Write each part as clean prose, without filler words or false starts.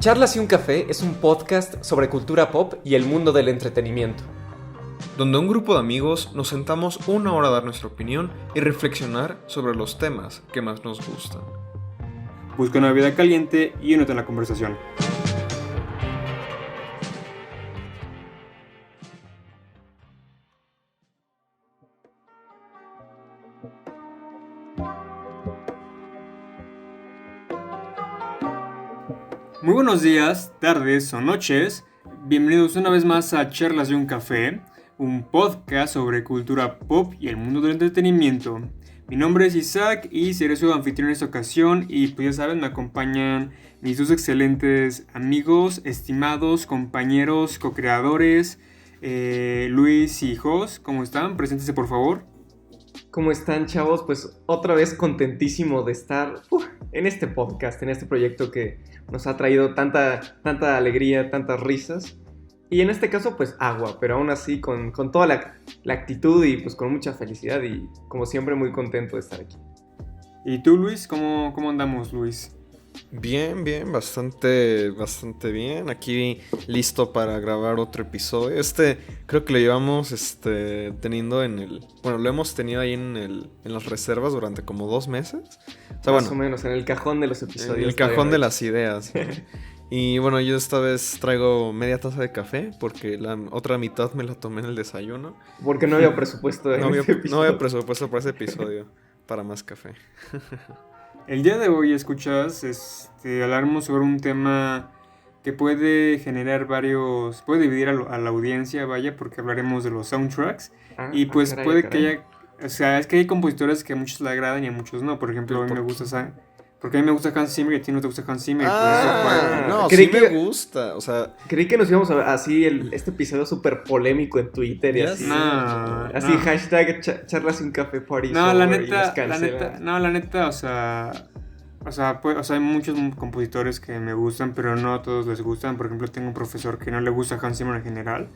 Charlas y un café es un podcast sobre cultura pop y el mundo del entretenimiento, donde un grupo de amigos nos sentamos una hora a dar nuestra opinión y reflexionar sobre los temas que más nos gustan. Busca una bebida caliente y únete a la conversación. Muy buenos días, tardes o noches. Bienvenidos una vez más a Charlas y un café, un podcast sobre cultura pop y el mundo del entretenimiento. Mi nombre es Isaac y seré su anfitrión en esta ocasión y pues ya saben, me acompañan mis dos excelentes amigos, estimados compañeros, co-creadores, Luis y Jos. ¿Cómo están? Preséntense por favor. ¿Cómo están, chavos? Pues otra vez contentísimo de estar en este podcast, en este proyecto que nos ha traído tanta alegría, tantas risas. Y en este caso, pues agua, pero aún así con toda la actitud y pues con mucha felicidad y como siempre muy contento de estar aquí. ¿Y tú, Luis? ¿Cómo andamos, Luis? Bien, bastante bien. Aquí listo para grabar otro episodio. Creo que lo llevamos teniendo lo hemos tenido ahí en las reservas durante como 2 meses. O sea, Más o menos, en el cajón de los episodios. En el cajón de las ideas. Y bueno, yo esta vez traigo media taza de café porque la otra mitad me la tomé en el desayuno. Porque no había presupuesto no había presupuesto para ese episodio para más café. El día de hoy, escuchas, hablaremos sobre un tema que puede generar puede dividir a la audiencia, vaya, porque hablaremos de los soundtracks. Y pues caray. Que haya, o sea, es que hay compositores que a muchos le agradan y a muchos no. Por ejemplo, a mí me gusta porque a mí me gusta Hans Zimmer y a ti no te gusta Hans Zimmer. Sí me gusta, o sea... Creí que nos íbamos a ver así este episodio súper polémico en Twitter y así. Hashtag charlas y un café party. No, la neta, o sea, hay muchos compositores que me gustan, pero no a todos les gustan. Por ejemplo, tengo un profesor que no le gusta Hans Zimmer en general.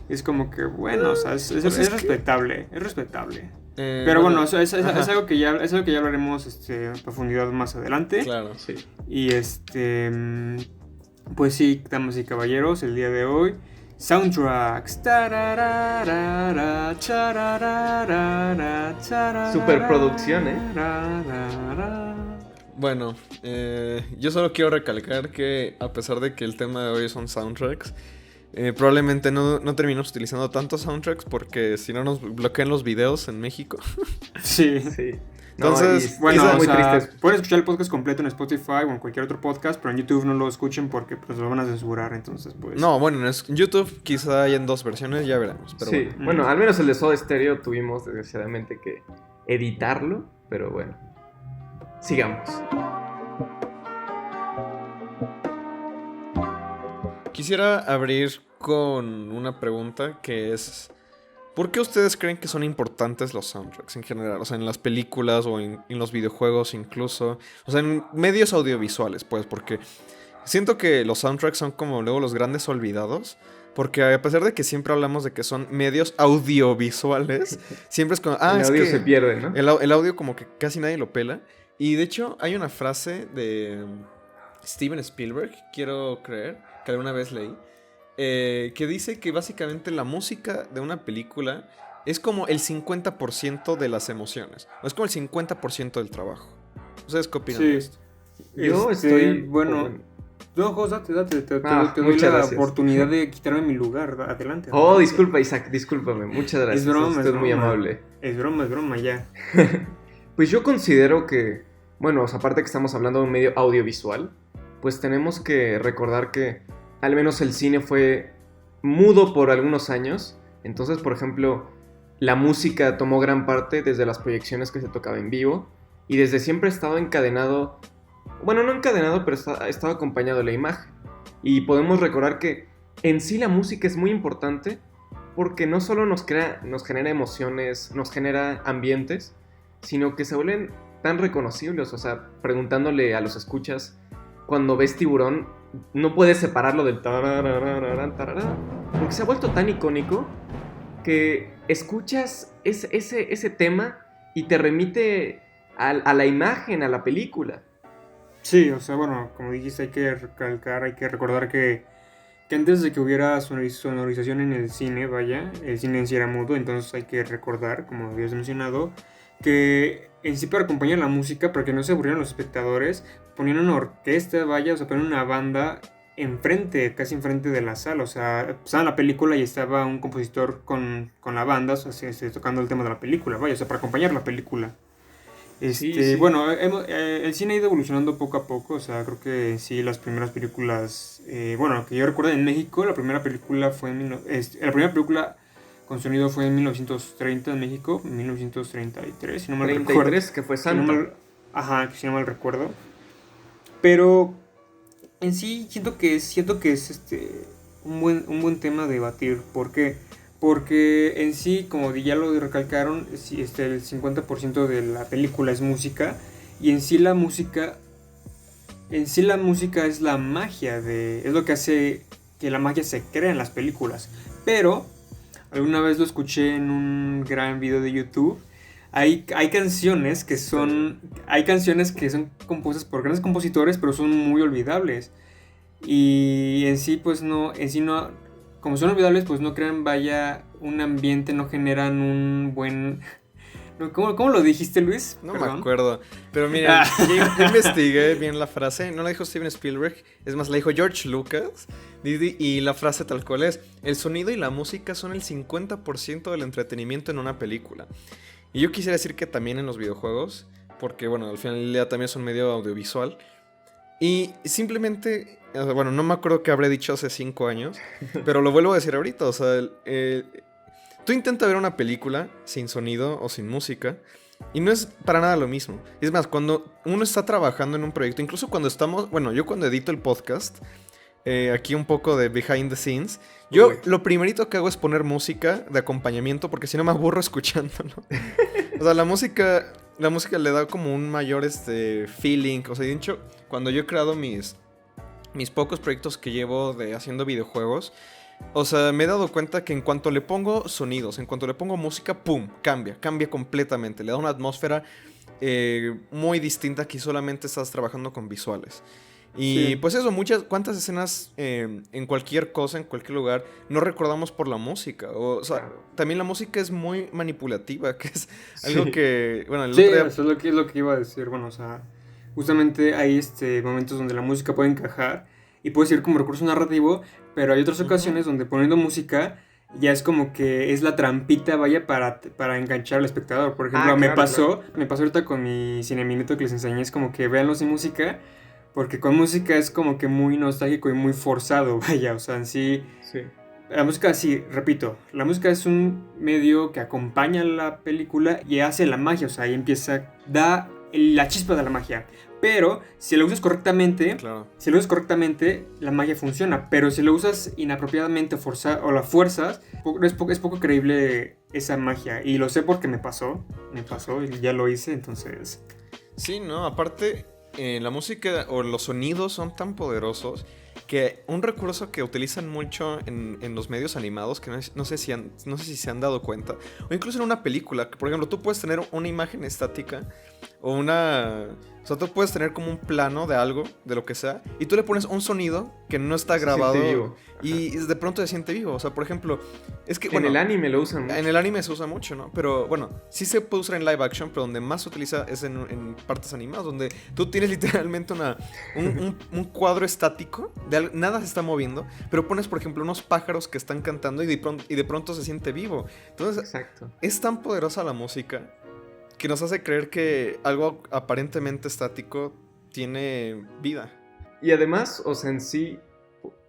Y es como que, bueno, o sea, es respetable, es respetable. Pero bueno, es algo que ya hablaremos en profundidad más adelante. Claro, sí. Y pues sí, damas y caballeros, el día de hoy, soundtracks. Superproducción, Bueno, yo solo quiero recalcar que a pesar de que el tema de hoy son soundtracks, probablemente no terminamos utilizando tantos soundtracks porque si no nos bloquean los videos en México. Sí. Entonces, pueden escuchar el podcast completo en Spotify o en cualquier otro podcast, pero en YouTube no lo escuchen porque pues lo van a censurar, entonces pues... No, bueno, en YouTube quizá hay en 2 versiones, ya veremos, pero sí, bueno, al menos el de Soda Stereo tuvimos desgraciadamente que editarlo, pero bueno, sigamos. Quisiera abrir con una pregunta que es... ¿Por qué ustedes creen que son importantes los soundtracks en general? O sea, en las películas o en los videojuegos incluso. O sea, en medios audiovisuales, pues, porque siento que los soundtracks son como luego los grandes olvidados. Porque a pesar de que siempre hablamos de que son medios audiovisuales, siempre es como... el audio se pierde, ¿no? El audio como que casi nadie lo pela. Y de hecho hay una frase de Steven Spielberg, quiero creer, que alguna vez leí, que dice que básicamente la música de una película es como el 50% de las emociones. O es como el 50% del trabajo. ¿Ustedes qué opinan de esto? Yo estoy... Bueno... No, Jos, date. Te doy la oportunidad de quitarme mi lugar. Adelante. Oh, disculpa, Isaac, discúlpame. Muchas gracias. Es broma, usted es muy amable. Es broma, ya. Pues yo considero que... Bueno, o sea, aparte que estamos hablando de un medio audiovisual, pues tenemos que recordar que al menos el cine fue mudo por algunos años. Entonces, por ejemplo, la música tomó gran parte desde las proyecciones que se tocaba en vivo. Y desde siempre ha estado encadenado... Bueno, no encadenado, pero ha estado acompañado de la imagen. Y podemos recordar que en sí la música es muy importante porque no solo nos genera emociones, nos genera ambientes, sino que se vuelven tan reconocibles. O sea, preguntándole a los escuchas, cuando ves Tiburón, no puedes separarlo del tararararán, tararán, porque se ha vuelto tan icónico que escuchas ese tema y te remite a la imagen, a la película. Sí, o sea, bueno, como dijiste, hay que recalcar, hay que recordar que antes de que hubiera sonorización en el cine, vaya, el cine en sí era mudo, entonces hay que recordar, como habías mencionado, que en sí para acompañar la música, para que no se aburrieran los espectadores, ponían una orquesta, vaya, o sea, ponían una banda enfrente, casi enfrente de la sala, o sea, estaba la película y estaba un compositor con la banda, o sea, tocando el tema de la película, vaya, o sea, para acompañar la película. Sí, sí. Bueno, el cine ha ido evolucionando poco a poco, o sea, creo que sí, las primeras películas, bueno, que yo recuerdo en México, la primera película fue la primera película con sonido fue en 1930 en México, en 1933, si no mal recuerdo. 33, que fue Si no Santa. mal, ajá, si no mal recuerdo. Pero en sí siento que es un buen tema a debatir. ¿Por qué? Porque en sí, como ya lo recalcaron, sí, el 50% de la película es música. Y en sí la música es la magia es lo que hace que la magia se crea en las películas. Pero alguna vez lo escuché en un gran video de YouTube. Hay canciones que son. Hay canciones que son compuestas por grandes compositores, pero son muy olvidables. Y en sí, pues no. En sí no. Como son olvidables, pues no crean, vaya, un ambiente, no generan un buen. No, ¿cómo lo dijiste, Luis? No me Perdón. acuerdo. Pero miren, yo investigué bien la frase. No la dijo Steven Spielberg. Es más, la dijo George Lucas. Y la frase tal cual es: el sonido y la música son el 50% del entretenimiento en una película. Y yo quisiera decir que también en los videojuegos. Porque, bueno, al final del día también es un medio audiovisual. Y simplemente, o sea, bueno, no me acuerdo qué habré dicho hace 5 años. Pero lo vuelvo a decir ahorita. O sea, tú intenta ver una película sin sonido o sin música y no es para nada lo mismo. Es más, cuando uno está trabajando en un proyecto, incluso cuando estamos, bueno, yo cuando edito el podcast, aquí un poco de behind the scenes, yo Uy. lo primerito que hago es poner música de acompañamiento porque si no me aburro escuchándolo. O sea, la música le da como un mayor feeling. O sea, de hecho, cuando yo he creado mis pocos proyectos que llevo de haciendo videojuegos, o sea, me he dado cuenta que en cuanto le pongo sonidos, en cuanto le pongo música, ¡pum! Cambia completamente. Le da una atmósfera muy distinta que solamente estás trabajando con visuales. Y Sí. pues eso, cuántas escenas en cualquier cosa, en cualquier lugar, no recordamos por la música. O sea, Claro. también la música es muy manipulativa, que es Sí. algo que, bueno, el Sí, otro día... eso es lo que iba a decir. Bueno, o sea, justamente hay momentos donde la música puede encajar y puede ser como recurso narrativo, pero hay otras ocasiones donde poniendo música ya es como que es la trampita, vaya, para enganchar al espectador. Por ejemplo, Ah, me claro, claro. pasó, me pasó ahorita con mi cineminuto que les enseñé, es como que véanlo sin música, porque con música es como que muy nostálgico y muy forzado, vaya, o sea, en sí. Sí. La música, sí, repito, la música es un medio que acompaña la película y hace la magia, o sea, ahí da la chispa de la magia. Pero si lo usas correctamente, Claro. la magia funciona. Pero si lo usas inapropiadamente o la fuerzas, es poco creíble esa magia. Y lo sé porque me pasó y ya lo hice, entonces. Sí, no, aparte, la música o los sonidos son tan poderosos que un recurso que utilizan mucho en los medios animados, que no sé si se han dado cuenta, o incluso en una película, que por ejemplo tú puedes tener una imagen estática o o sea, tú puedes tener como un plano de algo, de lo que sea, y tú le pones un sonido que no está Se grabado siente vivo. Ajá. y de pronto se siente vivo. O sea, por ejemplo, es que, En bueno, el anime lo usan mucho. en el anime se usa mucho, ¿no? Pero bueno, sí se puede usar en live action, pero donde más se utiliza es en partes animadas, donde tú tienes literalmente un cuadro estático, nada se está moviendo, pero pones, por ejemplo, unos pájaros que están cantando y de pronto se siente vivo. Entonces, Exacto. es tan poderosa la música que nos hace creer que algo aparentemente estático tiene vida. Y además, o sea, en sí,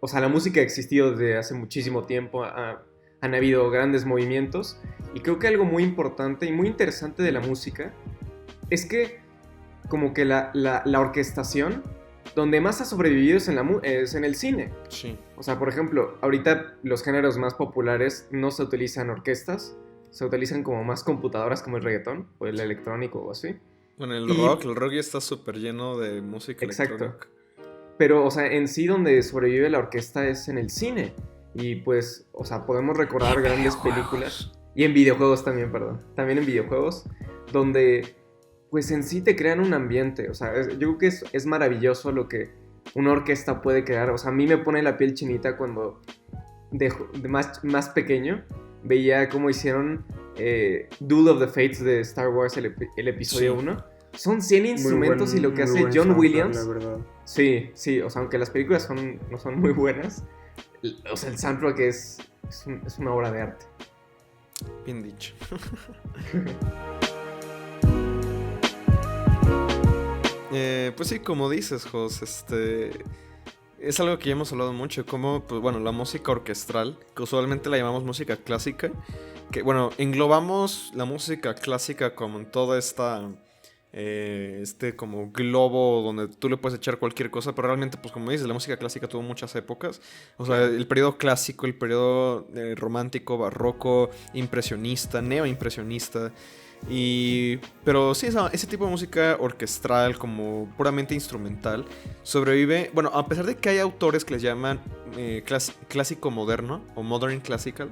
o sea, la música ha existido desde hace muchísimo tiempo, han habido grandes movimientos, y creo que algo muy importante y muy interesante de la música es que como que la orquestación, donde más ha sobrevivido es en el cine. Sí. O sea, por ejemplo, ahorita los géneros más populares no se utilizan orquestas, se utilizan como más computadoras como el reggaetón o el electrónico o así. Bueno, el Y- rock ya está súper lleno de música Exacto. electrónica. Pero, o sea, en sí donde sobrevive la orquesta es en el cine. Y pues, o sea, podemos recordar grandes películas. Y en videojuegos también, perdón. También en videojuegos. Donde, pues en sí te crean un ambiente. O sea, yo creo que es maravilloso lo que una orquesta puede crear. O sea, a mí me pone la piel chinita cuando de más pequeño veía cómo hicieron Duel of the Fates de Star Wars, el episodio 1. Son 100 instrumentos y lo que hace John Williams. La verdad. Sí, o sea, aunque las películas no son muy buenas, o sea, el soundtrack es una obra de arte. Bien dicho. Pues sí, como dices, Jos, es algo que ya hemos hablado mucho, como, pues bueno, la música orquestral, que usualmente la llamamos música clásica, que bueno, englobamos la música clásica como en toda esta, como globo donde tú le puedes echar cualquier cosa, pero realmente, pues como dices, la música clásica tuvo muchas épocas, o sea, el periodo clásico, el periodo romántico, barroco, impresionista, neoimpresionista. Pero sí, ese tipo de música orquestral, como puramente instrumental, sobrevive. Bueno, a pesar de que hay autores que les llaman clásico moderno o modern classical,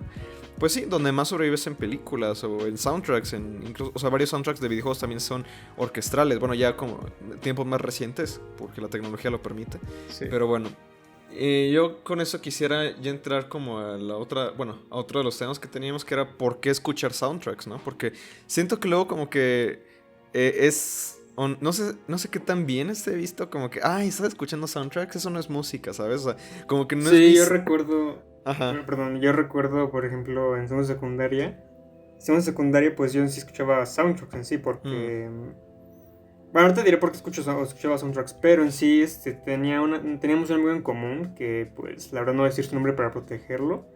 pues sí, donde más sobrevive es en películas o en soundtracks. Incluso, o sea, varios soundtracks de videojuegos también son orquestrales. Bueno, ya como tiempos más recientes, porque la tecnología lo permite. Sí. Pero bueno. Yo con eso quisiera ya entrar como a a otro de los temas que teníamos, que era por qué escuchar soundtracks, ¿no? Porque siento que luego como que no sé qué tan bien esté visto, como que, ¿estás escuchando soundtracks? Eso no es música, ¿sabes? O sea, como que no es... Sí, yo recuerdo, Ajá. perdón, por ejemplo, en segundo secundaria, pues yo sí escuchaba soundtracks en sí, porque... Bueno, ahorita diré por qué escuchaba soundtracks, pero en sí teníamos un amigo en común que, pues, la verdad no voy a decir su nombre para protegerlo,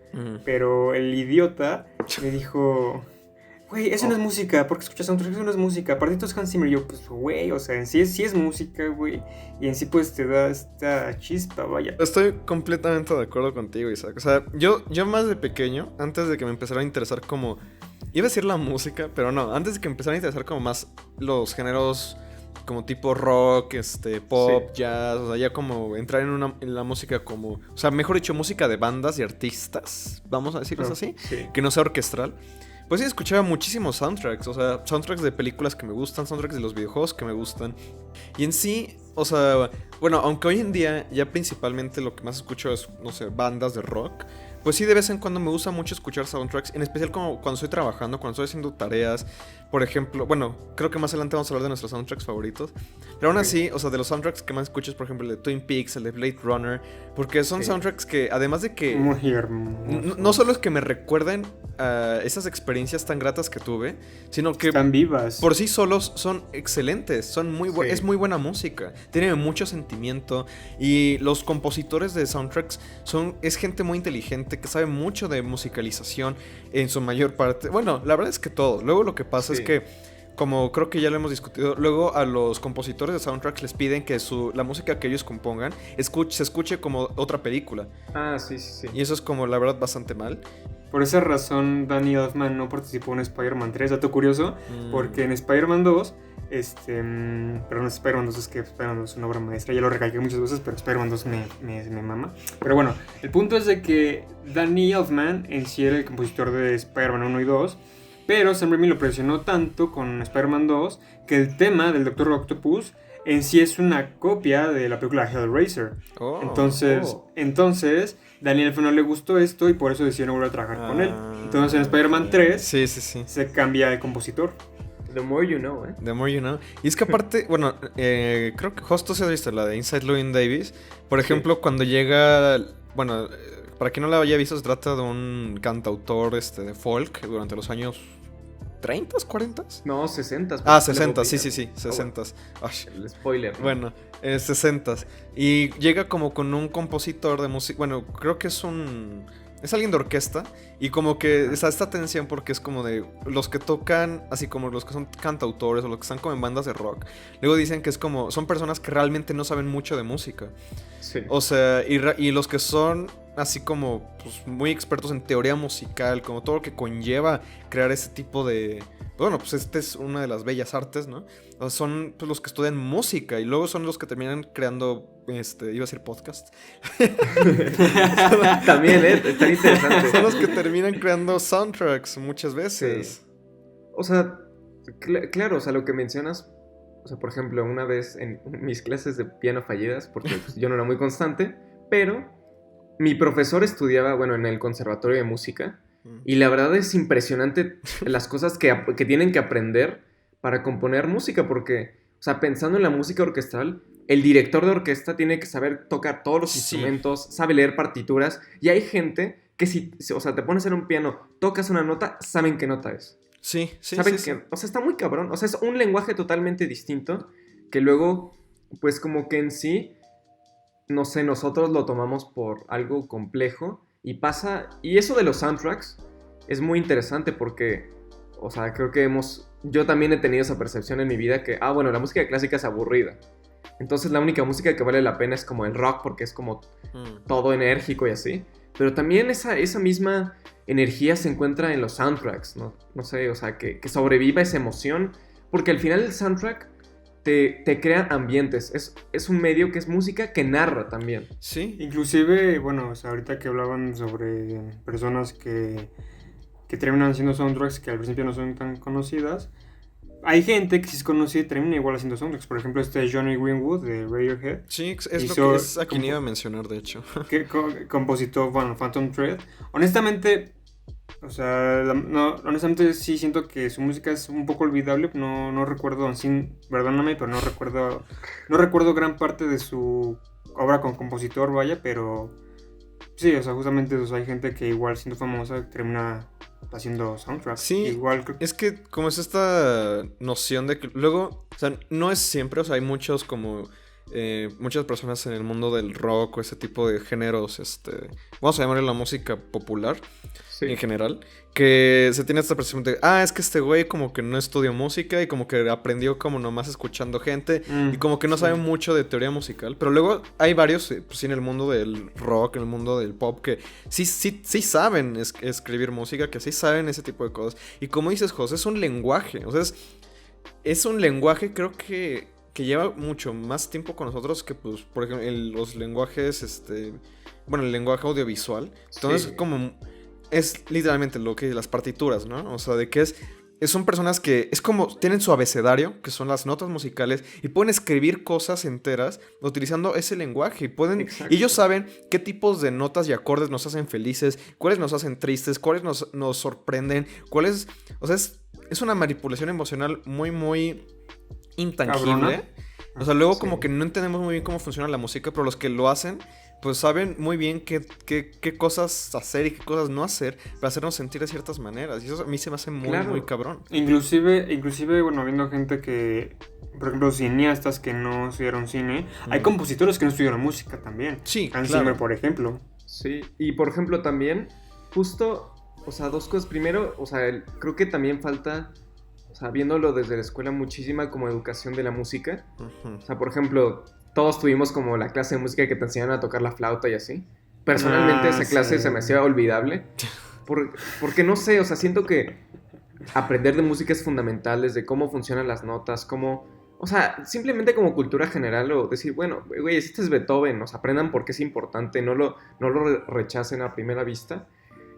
pero el idiota me dijo, güey, eso no es música, ¿por qué escuchas soundtracks? Eso no es música, aparte es Hans Zimmer. Y yo, pues, güey, o sea, en sí es música, güey, y en sí, pues, te da esta chispa, vaya. Estoy completamente de acuerdo contigo, Isaac. O sea, yo más de pequeño, antes de que me empezara a interesar como... Iba a decir la música, pero no, antes de que me empezara a interesar como más los géneros... como tipo rock, pop, sí, jazz, o sea, ya como entrar en la música como... O sea, mejor dicho, música de bandas y artistas, vamos a decirlo así, sí, que no sea orquestral. Pues sí, escuchaba muchísimos soundtracks, o sea, soundtracks de películas que me gustan, soundtracks de los videojuegos que me gustan. Y en sí, o sea, bueno, aunque hoy en día ya principalmente lo que más escucho es, no sé, bandas de rock... Pues sí, de vez en cuando me gusta mucho escuchar soundtracks, en especial como cuando estoy trabajando, cuando estoy haciendo tareas. Por ejemplo, bueno, creo que más adelante vamos a hablar de nuestros soundtracks favoritos. Pero aún así, o sea, de los soundtracks que más escucho es, por ejemplo, el de Twin Peaks, el de Blade Runner. Porque son soundtracks que, además de que... Muy hermoso. No solo es que me recuerden esas experiencias tan gratas que tuve, sino que... Están vivas. Por sí solos son excelentes, es muy buena música, tiene mucho sentimiento. Y los compositores de soundtracks es gente muy inteligente que sabe mucho de musicalización en su mayor parte. Bueno, la verdad es que todo. Luego lo que pasa es que, como creo que ya lo hemos discutido, luego a los compositores de soundtracks les piden que la música que ellos compongan se escuche como otra película. Sí. Y eso es como, la verdad, bastante mal. Por esa razón, Danny Elfman no participó en Spider-Man 3, dato curioso, porque en Spider-Man 2, perdón, Spider-Man 2 es que Spider-Man 2 es una obra maestra, ya lo recalqué muchas veces, pero Spider-Man 2 me mama. Pero bueno, el punto es de que Danny Elfman en sí era el compositor de Spider-Man 1 y 2, pero Sam Raimi lo presionó tanto con Spider-Man 2 que el tema del Dr. Octopus en sí es una copia de la película Hellraiser. Entonces Daniel Elfman no le gustó esto y por eso decidió no volver a trabajar con él. Entonces en Spider-Man 3 se cambia de compositor. The more you know, The more you know. Y es que aparte, bueno, creo que justo se ha visto la de Inside Llewyn Davis. Por ejemplo, cuando llega, bueno, para quien no la haya visto, se trata de un cantautor de folk durante los años 30, 40. No, 60. 60, sí, 60. El spoiler, ¿no? Bueno, 60. Y llega como con un compositor de música, bueno, creo que es alguien de orquesta. Y como que está esta tensión porque es como de los que tocan, así como los que son cantautores o los que están como en bandas de rock. Luego dicen que es como, son personas que realmente no saben mucho de música. Sí. O sea, y los que son así como pues, muy expertos en teoría musical, como todo lo que conlleva crear ese tipo de... Bueno, pues es una de las bellas artes, ¿no? O sea, son pues, los que estudian música y luego son los que terminan creando, iba a decir podcast. También, está interesante. Son los que terminan creando soundtracks muchas veces. Sí. O sea, claro, o sea, lo que mencionas o sea, por ejemplo, una vez en mis clases de piano fallidas, porque pues, yo no era muy constante, pero mi profesor estudiaba, bueno, en el conservatorio de música, y la verdad es impresionante las cosas que tienen que aprender para componer música, porque, o sea, pensando en la música orquestal, el director de orquesta tiene que saber tocar todos los instrumentos, sabe leer partituras, y hay gente que si, o sea, te pones en un piano, tocas una nota, saben qué nota es. Sí. Saben que, o sea, está muy cabrón, o sea, es un lenguaje totalmente distinto, que luego, pues como que en sí, no sé, nosotros lo tomamos por algo complejo, y pasa, y eso de los soundtracks es muy interesante porque, o sea, creo que yo también he tenido esa percepción en mi vida que, bueno, la música clásica es aburrida. Entonces la única música que vale la pena es como el rock porque es como todo enérgico y así. Pero también esa misma energía se encuentra en los soundtracks, ¿no? No sé, o sea, que sobreviva esa emoción. Porque al final el soundtrack te crea ambientes. Es un medio que es música que narra también. Sí. Inclusive, bueno, o sea, ahorita que hablaban sobre personas que terminan haciendo soundtracks que al principio no son tan conocidas, hay gente que sí es conocida y termina igual haciendo soundtracks. Por ejemplo, Johnny Greenwood de Radiohead. Sí, es a quien iba a mencionar, de hecho. Que compositó, bueno, Phantom Thread. Honestamente, o sea, honestamente sí siento que su música es un poco olvidable. No recuerdo, perdóname, pero no recuerdo gran parte de su obra como compositor, vaya, pero sí, o sea, justamente hay gente que igual siendo famosa termina haciendo soundtracks. Sí, igual es que como es esta noción de que luego, o sea, no es siempre, o sea, hay muchas personas en el mundo del rock o ese tipo de géneros, vamos a llamarle la música popular en general, que se tiene esta percepción de, es que este güey como que no estudió música y como que aprendió como nomás escuchando gente y como que no sabe mucho de teoría musical, pero luego hay varios, pues sí, en el mundo del rock, en el mundo del pop, que sí saben escribir música, que sí saben ese tipo de cosas. Y como dices, José, es un lenguaje, o sea, es un lenguaje, creo que lleva mucho más tiempo con nosotros que, pues, por ejemplo, los lenguajes, el lenguaje audiovisual. Entonces, como es literalmente lo que las partituras, ¿no? O sea, de que son personas que es como tienen su abecedario, que son las notas musicales, y pueden escribir cosas enteras utilizando ese lenguaje. Y ellos saben qué tipos de notas y acordes nos hacen felices, cuáles nos hacen tristes, cuáles nos sorprenden, cuáles... O sea, es una manipulación emocional muy, muy intangible. ¿Cabrona? O sea, luego como que no entendemos muy bien cómo funciona la música, pero los que lo hacen, pues saben muy bien qué cosas hacer y qué cosas no hacer para hacernos sentir de ciertas maneras. Y eso a mí se me hace muy, muy cabrón. Inclusive, bueno, viendo gente que, por ejemplo, cineastas que no estudiaron cine, hay compositores que no estudiaron música también. Sí, Hans Zimmer, por ejemplo. Sí, y por ejemplo también, justo, o sea, dos cosas. Primero, o sea, creo que también falta... O sea, viéndolo desde la escuela, muchísima como educación de la música. O sea, por ejemplo, todos tuvimos como la clase de música que te enseñaban a tocar la flauta y así. Personalmente esa clase se me hacía olvidable. Porque no sé, o sea, siento que aprender de música es fundamental, desde cómo funcionan las notas, cómo... O sea, simplemente como cultura general o decir, bueno, güey, este es Beethoven, o sea, aprendan por qué es importante, no lo rechacen a primera vista.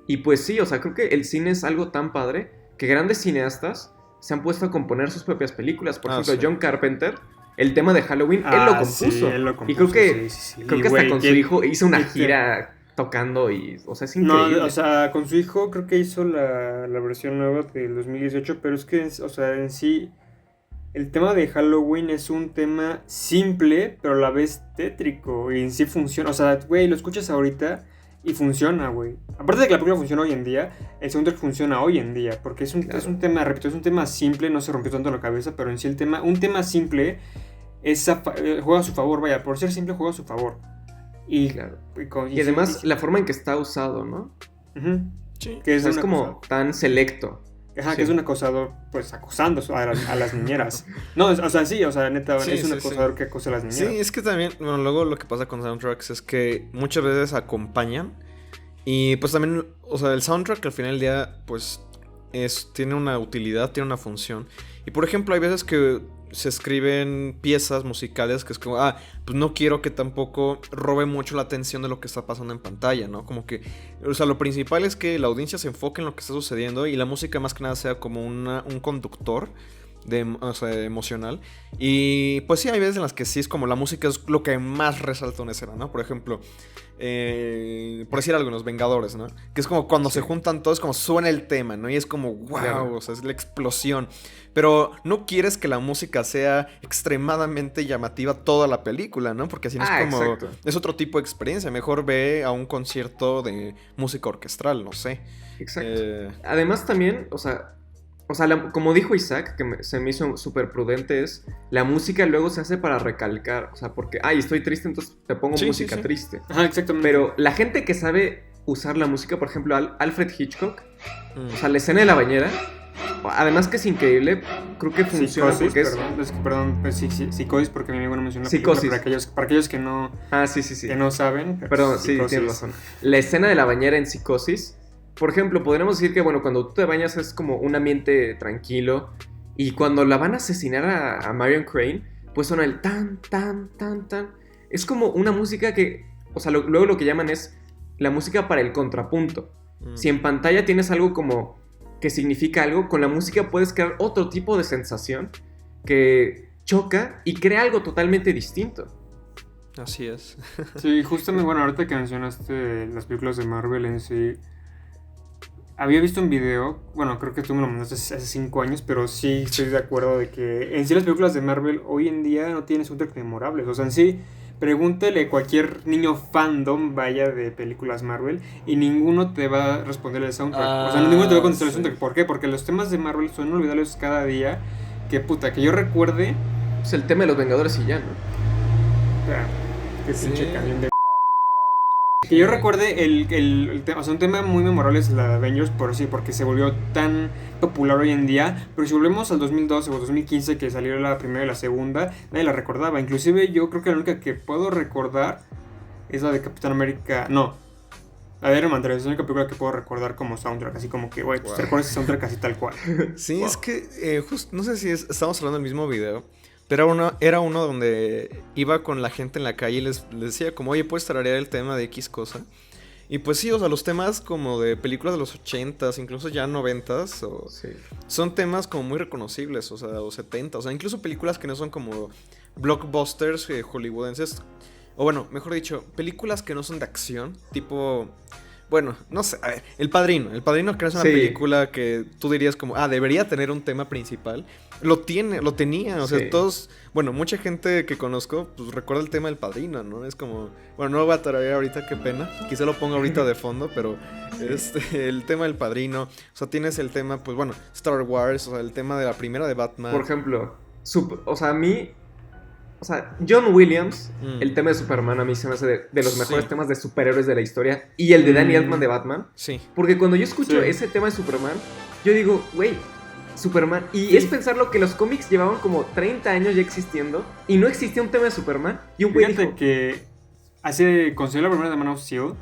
Y pues sí, o sea, creo que el cine es algo tan padre que grandes cineastas se han puesto a componer sus propias películas. Por ejemplo, John Carpenter, el tema de Halloween, él lo compuso. Sí, él lo compuso. Y creo que hasta con su hijo hizo una gira tocando y... O sea, es increíble. No, o sea, con su hijo creo que hizo la versión nueva del 2018, pero es que, o sea, en sí, el tema de Halloween es un tema simple, pero a la vez tétrico. Y en sí funciona. O sea, güey, lo escuchas ahorita... Y funciona, güey. Aparte de que la película funciona hoy en día, el soundtrack funciona hoy en día. Porque es un tema, repito, es un tema simple, no se rompió tanto la cabeza, pero en sí un tema simple juega a su favor, vaya. Por ser simple, juega a su favor. Y además, la forma en que está usado, ¿no? Sí. Que es como tan selecto. Ajá, sí. Que es un acosador, pues, acosando a las niñeras. No, o sea, sí, o sea, neta, es un acosador que acosa a las niñeras. Sí, es que también, bueno, luego lo que pasa con soundtracks es que muchas veces acompañan. Y pues también, o sea, el soundtrack al final del día, pues, tiene una utilidad, tiene una función. Y por ejemplo, hay veces que se escriben piezas musicales que es como, pues no quiero que tampoco robe mucho la atención de lo que está pasando en pantalla, ¿no? Como que, o sea, lo principal es que la audiencia se enfoque en lo que está sucediendo y la música más que nada sea como un conductor o sea, emocional. Y pues sí, hay veces en las que sí es como la música es lo que más resalta una escena, ¿no? Por ejemplo, por decir algo, en Los Vengadores, ¿no? Que es como cuando se juntan todos, como suena el tema, ¿no? Y es como, wow, Claro. o sea, es la explosión. Pero no quieres que la música sea extremadamente llamativa toda la película, ¿no? Porque así no es como... Exacto. Es otro tipo de experiencia. Mejor ve a un concierto de música orquestral, no sé. Exacto. Eh, Además también, como dijo Isaac, que se me hizo súper prudente, es la música luego se hace para recalcar. O sea, porque, ay, estoy triste, entonces te pongo Sí, música sí, sí. triste. Ajá, exactamente. Pero la gente que sabe usar la música, por ejemplo, Alfred Hitchcock, mm. o sea, la escena de la bañera, además que es increíble, creo que funciona Psicosis, porque es... perdón, es que, perdón, pues, Psicosis, porque mi amigo no mencionó la Psicosis. película, para aquellos que no, Ah, sí, sí, sí. que no saben. Perdón, sí, Psicosis. tienes razón. La escena de la bañera en Psicosis, por ejemplo, podríamos decir que, bueno, cuando tú te bañas es como un ambiente tranquilo. Y cuando la van a asesinar a Marion Crane, pues suena el tan, tan, tan, tan. Es como una música que, o sea, luego lo que llaman es la música para el contrapunto. Si en pantalla tienes algo como que significa algo, con la música puedes crear otro tipo de sensación que choca y crea algo totalmente distinto. Así es. Sí, justamente, bueno, ahorita que mencionaste las películas de Marvel en sí, había visto un video, bueno, creo que tú me lo mandaste hace 5 años, pero sí estoy de acuerdo de que en sí las películas de Marvel hoy en día no tienen soundtrack memorables. O sea, en sí, pregúntale a cualquier niño fandom, vaya, de películas Marvel, y ninguno te va a responder el soundtrack. O sea, ninguno te va a contestar el Sí. soundtrack. ¿Por qué? Porque los temas de Marvel son inolvidables cada día. Que puta, que yo recuerde... Es el tema de los Vengadores y ya, ¿no? Espera, qué Sí. pinche canción de... Que yo recuerde el tema, o sea, un tema muy memorable es la de Avengers, por sí, porque se volvió tan popular hoy en día. Pero si volvemos al 2012 o 2015, que salió la primera y la segunda, nadie la recordaba. Inclusive yo creo que la única que puedo recordar es la de Capitán América. No, la de Iron Man 3, es la única película que puedo recordar como soundtrack. Así como que, güey, pues te recuerdas ese soundtrack así tal cual. Sí, Wow. es que no sé si estamos hablando del mismo video, pero era uno donde iba con la gente en la calle y les decía como, oye, ¿puedes tararear el tema de X cosa? Y pues sí, o sea, los temas como de películas de los 80s, incluso ya 90s, Sí. son temas como muy reconocibles, o sea, o 70, o sea, incluso películas que no son como blockbusters hollywoodenses, o bueno, mejor dicho, películas que no son de acción, tipo... Bueno, no sé, a ver, El Padrino que es una Sí. película que tú dirías como, debería tener un tema principal. Lo tenía, o sea, Sí. todos, bueno, mucha gente que conozco, pues recuerda el tema del Padrino, ¿no? Es como, bueno, no lo voy a tararear ahorita, qué pena, quizá lo ponga ahorita de fondo, pero el tema del Padrino, o sea, tienes el tema, pues bueno, Star Wars, o sea, el tema de la primera de Batman. Por ejemplo, a mí... O sea, John Williams, el tema de Superman a mí se me hace de los mejores Sí. temas de superhéroes de la historia. Y el de Danny Elfman de Batman. Sí. Porque cuando yo escucho Sí. ese tema de Superman, yo digo, güey, Superman. Y Sí. es pensarlo que los cómics llevaban como 30 años ya existiendo y no existía un tema de Superman. Y un güey Fíjate dijo, que cuando salió la primera de Man of Steel,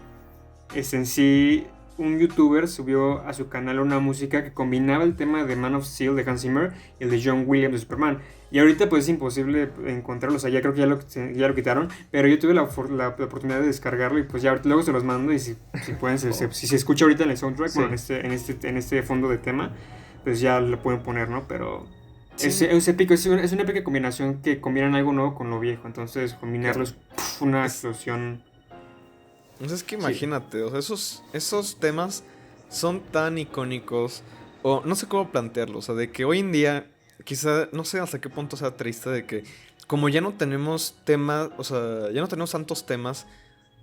es en sí un youtuber subió a su canal una música que combinaba el tema de Man of Steel de Hans Zimmer y el de John Williams de Superman. Y ahorita pues es imposible encontrarlo, o sea, ya creo que ya lo quitaron, pero yo tuve la oportunidad de descargarlo y pues ya ahorita luego se los mando y si pueden, si se escucha ahorita en el soundtrack, Sí. bueno, en este fondo de tema, pues ya lo pueden poner, ¿no? Pero... Sí. Es épico, es una épica combinación que combinan algo nuevo con lo viejo, entonces combinarlo es una explosión. Entonces es que imagínate, o sea, esos temas son tan icónicos, o no sé cómo plantearlo, o sea, de que hoy en día, quizá, no sé hasta qué punto sea triste de que, como ya no tenemos temas, o sea, ya no tenemos tantos temas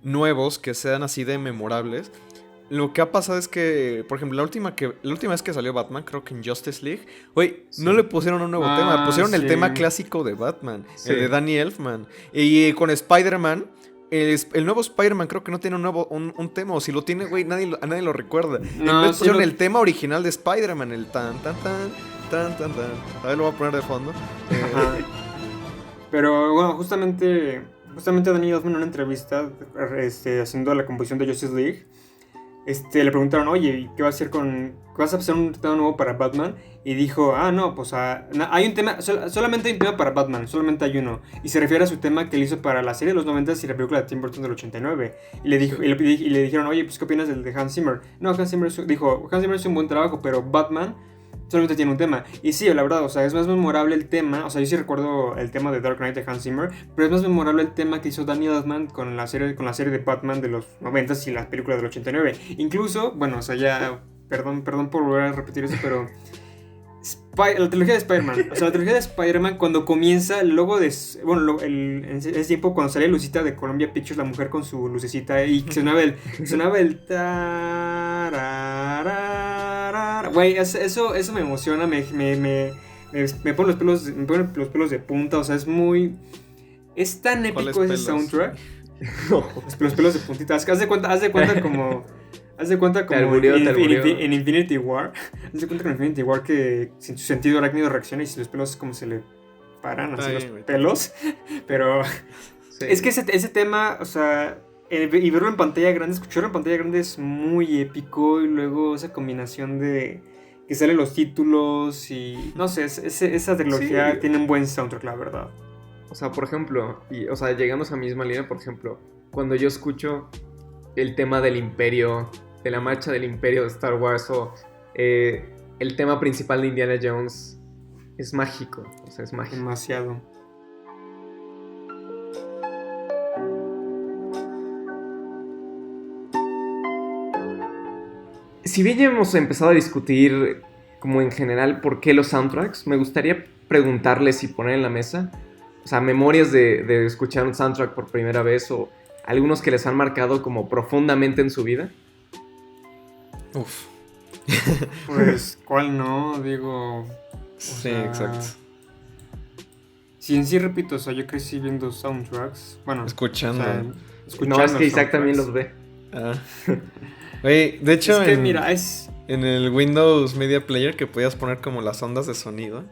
nuevos que sean así de memorables, lo que ha pasado es que, por ejemplo, la última vez que salió Batman, creo que en Justice League, oye, no le pusieron un nuevo tema, pusieron el sí. tema clásico de Batman, Sí. el de Danny Elfman, y con Spider-Man. El nuevo Spider-Man creo que no tiene un tema, o si lo tiene, güey, a nadie lo recuerda. No, En vez sí pusieron lo- el tema original de Spider-Man, el tan, tan, tan, tan, tan, tan. A ver, lo voy a poner de fondo. Ajá. Pero bueno, justamente Danny Elfman en una entrevista haciendo la composición de Justice League, le preguntaron, oye, ¿y qué vas a hacer vas a hacer un tema nuevo para Batman? Y dijo, no, pues hay un tema, solamente hay un tema para Batman, solamente hay uno. Y se refiere a su tema que él hizo para la serie de los 90 y la película de Tim Burton del 89. Y le dijeron, oye, pues ¿qué opinas del de Hans Zimmer? No, Hans Zimmer hizo un buen trabajo, pero Batman solamente tiene un tema. Y sí, la verdad, o sea, es más memorable el tema. O sea, yo sí recuerdo el tema de Dark Knight de Hans Zimmer, pero es más memorable el tema que hizo Danny Elfman con la serie de Batman de los 90 y las películas del 89. Incluso, bueno, o sea, ya, perdón por volver a repetir eso, pero la trilogía de Spider-Man, o sea, la trilogía de Spider-Man cuando comienza, el logo de, bueno, en ese tiempo cuando salía Lucita de Columbia Pictures, la mujer con su lucecita y sonaba el tararara. Güey, eso me emociona, me pone los pelos de punta, o sea, es tan épico ese soundtrack. Los pelos de puntita, haz de cuenta como en Infinity War. Haz de cuenta con Infinity War que sin su sentido arácnido reacciona y si los pelos como se le paran así los pelos. Pero sí. Es que ese tema, o sea, y verlo en pantalla grande, escucharlo en pantalla grande es muy épico. Y luego esa combinación de que salen los títulos y no sé, esa trilogía tiene un buen soundtrack, la verdad. O sea, por ejemplo, o sea, llegando a esa misma línea, por ejemplo, cuando yo escucho el tema del Imperio, de la marcha del Imperio de Star Wars o el tema principal de Indiana Jones, es mágico, o sea, es mágico. Demasiado. Si bien ya hemos empezado a discutir como en general por qué los soundtracks, me gustaría preguntarles y poner en la mesa, o sea, memorias de escuchar un soundtrack por primera vez o algunos que les han marcado como profundamente en su vida. Uf. Pues, ¿cuál no? Digo... Sí, exacto. Sí, en sí repito, o sea, yo crecí viendo soundtracks. Bueno, escuchando. O sea, no, es que Isaac también los ve. Oye, de hecho, es que mira, en el Windows Media Player que podías poner como las ondas de sonido.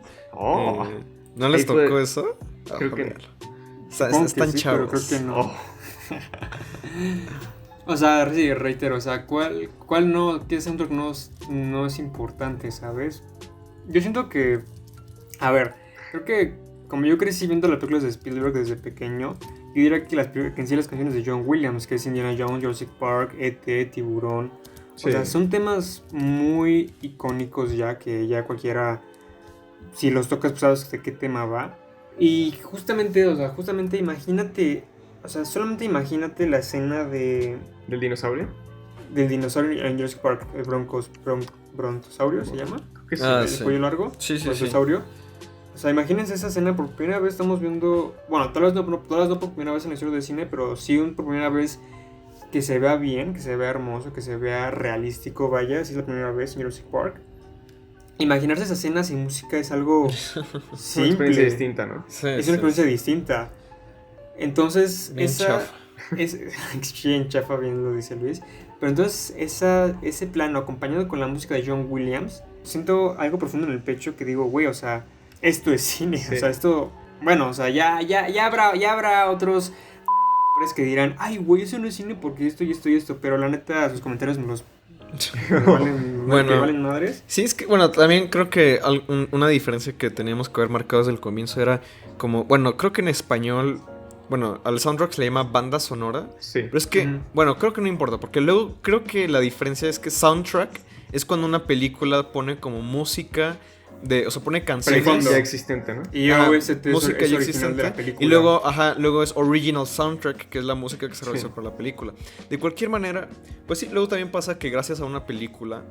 ¿No les tocó eso? Creo que no. Están chavos. Pero creo que no. O sea, sí, reitero, o sea, ¿cuál no? ¿Qué soundtrack no es importante, sabes? Yo siento que... A ver, creo que como yo crecí viendo las películas de Spielberg desde pequeño, yo diría que en sí las canciones de John Williams, que es Indiana Jones, Jurassic Park, E.T., Tiburón... Sí. O sea, son temas muy icónicos ya, que ya cualquiera... Si los tocas, pues sabes de qué tema va. Y justamente imagínate... O sea, solamente imagínate la escena ¿Del dinosaurio? Del dinosaurio en Jurassic Park, el brontosaurio se llama. El cuello largo. Sí. Brontosaurio. O sea, imagínense esa escena por primera vez estamos viendo... Bueno, tal vez no por primera vez en la historia del cine, pero sí por primera vez que se vea bien, que se vea hermoso, que se vea realístico, vaya. Sí es la primera vez en Jurassic Park. Imaginarse esa escena sin música es algo simple. Es una experiencia distinta, ¿no? Sí, es una experiencia distinta. Entonces, bien chafa. Bien chafa, bien lo dice Luis. Pero entonces, ese plano acompañado con la música de John Williams, siento algo profundo en el pecho que digo, güey, o sea, esto es cine. Sí. O sea, esto... Bueno, o sea, ya habrá otros que dirán, ay, güey, eso no es cine porque esto y esto y esto. Pero la neta, sus comentarios me valen madres. Sí, es que, bueno, también creo que una diferencia que teníamos que haber marcado desde el comienzo era como, bueno, creo que en español, bueno, al soundtrack se le llama banda sonora. Sí. Pero es que, bueno, creo que no importa, porque luego creo que la diferencia es que soundtrack es cuando una película pone como música o sea, pone canciones ya existente, ¿no? Y OST música es ya existente de la película. Y luego es original soundtrack, que es la música que se realizó por la película. De cualquier manera, pues sí, luego también pasa que gracias a una película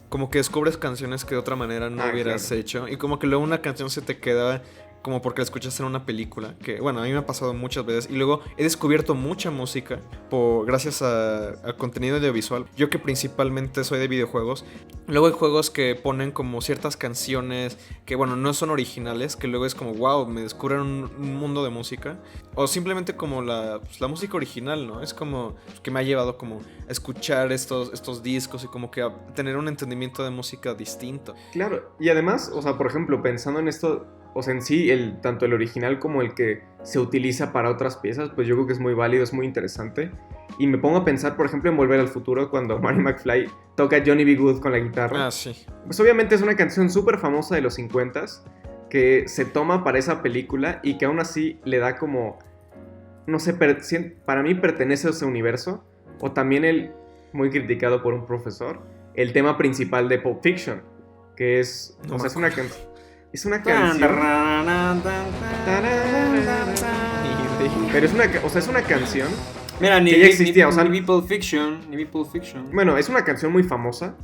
como que descubres canciones que de otra manera no hubieras hecho, y como que luego una canción se te queda como porque la escuchaste en una película, que bueno, a mí me ha pasado muchas veces, y luego he descubierto mucha música gracias a contenido audiovisual. Yo que principalmente soy de videojuegos, luego hay juegos que ponen como ciertas canciones que bueno, no son originales, que luego es como wow, me descubren un mundo de música, o simplemente como la música original, ¿no? Es como que me ha llevado como a escuchar estos discos y como que a tener un entendimiento de música distinto. Claro, y además, o sea, por ejemplo, pensando en esto, o sea, en sí, tanto el original como el que se utiliza para otras piezas, pues yo creo que es muy válido, es muy interesante. Y me pongo a pensar, por ejemplo, en Volver al Futuro, cuando Marty McFly toca Johnny B. Good con la guitarra. Ah, sí. Pues obviamente es una canción súper famosa de los 50s, que se toma para esa película y que aún así le da como, no sé, para mí pertenece a ese universo. O también muy criticado por un profesor, el tema principal de Pulp Fiction, que es, No o sea, me es una acuerdo. es una canción, pero es una canción Mira, que ya existía, o sea, ni Pulp Fiction. bueno, es una canción muy famosa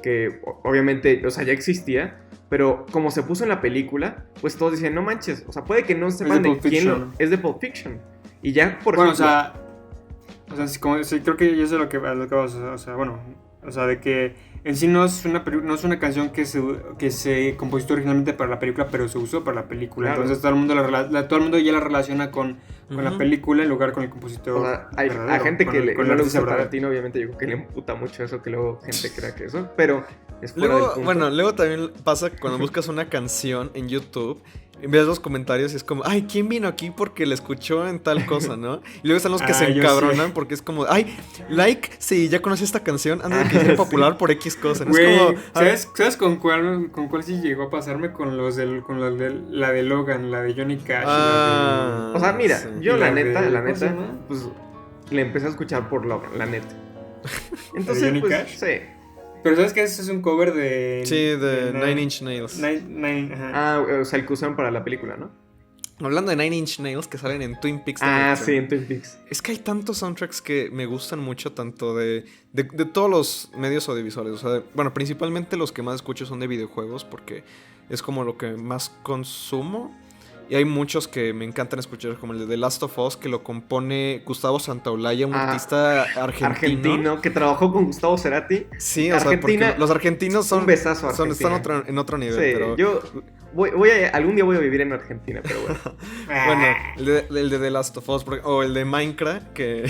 que obviamente, o sea, ya existía, pero como se puso en la película, pues todos decían, no manches, o sea, puede que no sepan de de Pulp quién Fiction. es de Pulp Fiction. Y ya, por Bueno, ejemplo, o sea, sí, creo que yo sé a lo que vas, o sea, bueno, o sea, de que en sí no es no es una canción que se compuso originalmente para la película, pero se usó para la película. Claro. Entonces todo el mundo todo el mundo ya la relaciona con la película en lugar con el compositor. o sea, hay verdadero, gente con que el- con el no le artista gusta verdadero. Tarantino, obviamente yo creo que le emputa mucho eso, que luego gente crea que eso, pero es fuera del Luego, punto. bueno, luego también pasa cuando buscas una canción en YouTube, ves los comentarios y es como, ay, ¿quién vino aquí porque le escuchó en tal cosa, no? Y luego están los que se yo encabronan sí. porque es como, ay, like, sí, ya conocí esta canción, antes de que sea Sí. popular por X cosa, ¿no? Güey, Es como, ay, ¿sabes con cuál sí llegó a pasarme? Con la de Logan, la de Johnny Cash. Ah, O sea, mira, sí. yo Y la la de- neta, ¿cómo se llama? pues le empecé a escuchar por Logan, la neta. ¿De Entonces, Johnny pues, Cash? sí. Pero ¿sabes qué? Ese es un cover de... Sí, de Nine Inch Nails. Ajá. Ah, o sea, el que usaron para la película, ¿no? Hablando de Nine Inch Nails que salen en Twin Peaks. Ah, también, sí, en Twin Peaks. Es que hay tantos soundtracks que me gustan mucho, tanto de todos los medios audiovisuales. O sea, bueno, principalmente los que más escucho son de videojuegos, porque es como lo que más consumo. Y hay muchos que me encantan escuchar, como el de The Last of Us, que lo compone Gustavo Santaolalla, un artista argentino. Que trabajó con Gustavo Cerati. Sí, o sea, Argentina, porque los argentinos son, un besazo a están Argentina. en otro nivel. Sí, pero yo algún día voy a vivir en Argentina, pero bueno. bueno, el de The Last of Us, o el de Minecraft, que...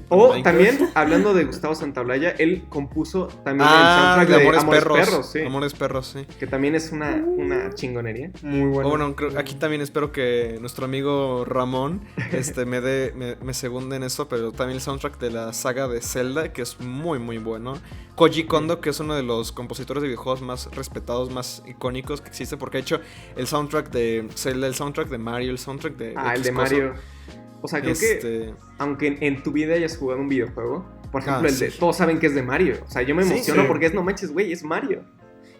O Minecraft. también, hablando de Gustavo Santaolalla, él compuso también el Ah, soundtrack de de Amores Perros. sí. Amores Perros, sí. Que también es una chingonería. Muy bueno. O bueno, aquí también espero que nuestro amigo Ramón me segunde en eso, pero también el soundtrack de la saga de Zelda, que es muy, muy bueno. Koji Kondo, que es uno de los compositores de videojuegos más respetados, más icónicos que existe, porque ha hecho el soundtrack de Zelda, el soundtrack de Mario, el soundtrack de... El de X cosa. Mario. O sea, creo que aunque en tu vida hayas jugado un videojuego, por ejemplo, el de sí. todos saben que es de Mario. O sea, yo me Sí, emociono sí. porque es no manches, güey, es Mario.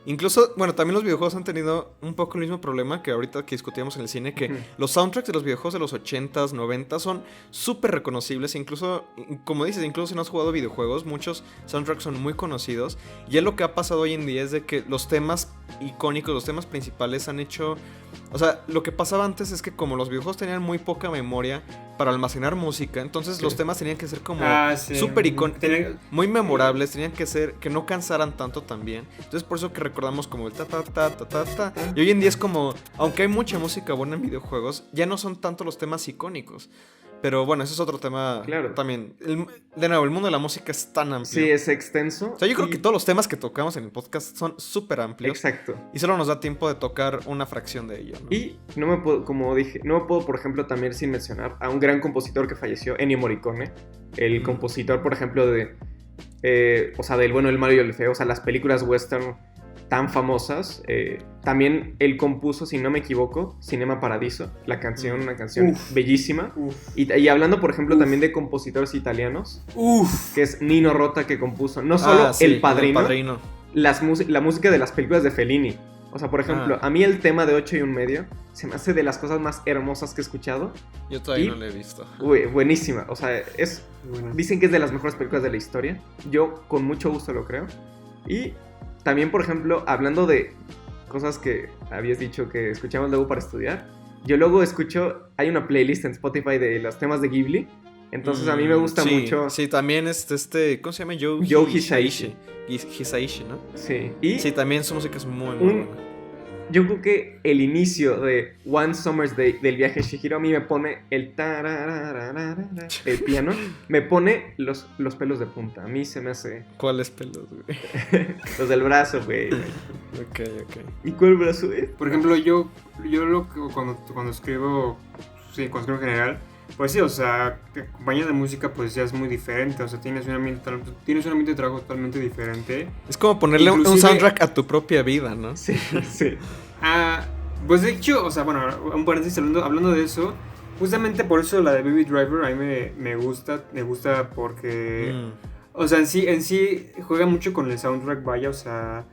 Incluso, bueno, también los videojuegos han tenido un poco el mismo problema que ahorita que discutíamos en el cine, que Ujú. los soundtracks de los videojuegos de los 80s, 90s son súper reconocibles, incluso, como dices, incluso si no has jugado videojuegos, muchos soundtracks son muy conocidos, y ya lo que ha pasado hoy en día es de que los temas icónicos, los temas principales han hecho... O sea, lo que pasaba antes es que como los videojuegos tenían muy poca memoria para almacenar música, entonces Sí. los temas tenían que ser como Sí. súper icónicos, Tiene- muy memorables, tenían que ser, que no cansaran tanto también. Entonces por eso que recordamos como el ta ta ta ta ta ta. Y hoy en día es como, aunque hay mucha música buena en videojuegos, ya no son tanto los temas icónicos. Pero bueno, ese es otro tema Claro. también. De nuevo, el mundo de la música es tan amplio. Sí, es extenso. O sea, yo creo y- que todos los temas que tocamos en el podcast son súper amplios. Exacto. Y solo nos da tiempo de tocar una fracción de ello, ¿no? Y no me puedo, como dije, no me puedo, por ejemplo, también sin mencionar a un gran compositor que falleció, Ennio Morricone, el compositor, por ejemplo, o sea, del bueno, el Mario y el feo, o sea, las películas western tan famosas. También él compuso, si no me equivoco, Cinema Paradiso, la canción, una canción bellísima. Uf. Y hablando, por ejemplo, también de compositores italianos, Uf. que es Nino Rota, que compuso no solo Sí, El Padrino, El Padrino. la música de las películas de Fellini. O sea, por ejemplo, a mí el tema de 8 y un medio se me hace de las cosas más hermosas que he escuchado. Yo todavía Y- no lo he visto. Buenísima. O sea, Bueno. dicen que es de las mejores películas de la historia. Yo con mucho gusto lo creo. Y también, por ejemplo, hablando de cosas que habías dicho que escuchamos luego para estudiar, yo luego escucho, hay una playlist en Spotify de los temas de Ghibli. Entonces a mí me gusta Sí, mucho. Sí, también ¿cómo se llama? Joe Hisaishi. Hisaishi, ¿no? Sí. Y Sí, también su música es muy, muy Un- buena. yo creo que el inicio de One Summer's Day del viaje de Chihiro a mí me pone el el piano, me pone los pelos de punta. A mí se me hace ¿Cuáles pelos, güey? los del brazo, güey. Ok. ¿Y cuál brazo es? Por ejemplo, yo cuando escribo, sí, cuando escribo en general, pues sí, o sea, compañía de música pues ya es muy diferente, o sea, tienes un ambiente de trabajo totalmente diferente. Es como ponerle un Inclusive- soundtrack a tu propia vida, ¿no? Sí, sí. Pues de hecho, o sea, bueno, un paréntesis hablando de eso, justamente por eso la de Baby Driver a mí me gusta porque... Mm. O sea, en sí juega mucho con el soundtrack, vaya, o sea,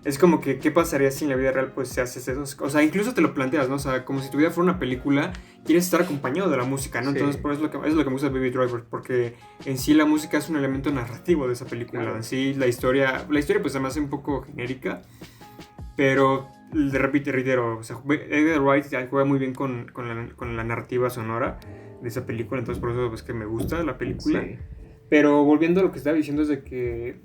Es como que, ¿qué pasaría si en la vida real pues se hace eso? O sea, incluso te lo planteas, ¿no? O sea, como si tu vida fuera una película, quieres estar acompañado de la música, ¿no? Sí. Entonces, por eso es lo que me gusta de Baby Driver, porque en sí la música es un elemento narrativo de esa película. Claro. En sí, la historia pues se me hace un poco genérica, pero, reitero, o sea, Edgar Wright juega muy bien con la narrativa sonora de esa película, entonces por eso es que me gusta la película. Sí. Pero volviendo a lo que estaba diciendo es de que